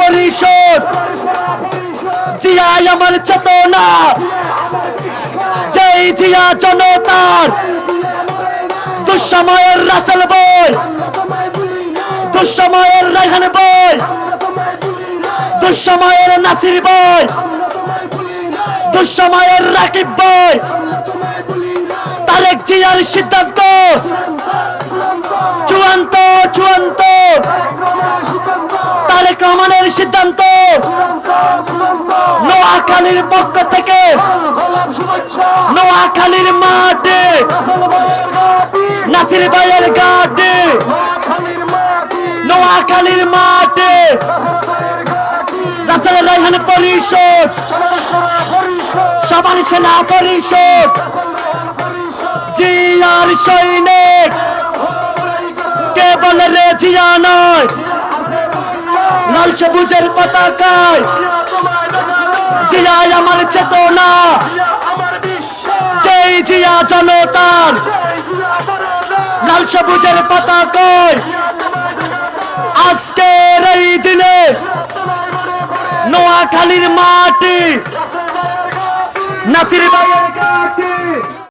পরিষদ, জিয়াই আমার চেতনা, জয় জিয়া জনতার। দুঃসময়ের রাসেল বই, দুঃসময়ের রায়হান বই, দুঃসময়ের নাসির বই, দুঃসময়ের রাকিব বই। তারেক জিয়ার সিদ্ধান্ত চূড়ান্ত, চূড়ান্ত। তারেক রহমানের সিদ্ধান্ত, নোয়াখালীর পক্ষ থেকে, নোয়াখালীর মাঠে, নাসির ভাইয়ের ঘাটে, নোয়াখালীর মাঠে, রাসেল রায়হান পরিষদ, সবার সেনা পরিষদ, জিয়ার সৈনিক। কে বলে রে জিয়া নয়, লাল সবুজের পতাকায় জিয়াই আমার চেতনা, জয় জিয়া জনতার। লাল সবুজের পতাকায় আজকের এই দিনে নোয়াখালীর মাটি, নাসির ভাইয়ের ঘাটে।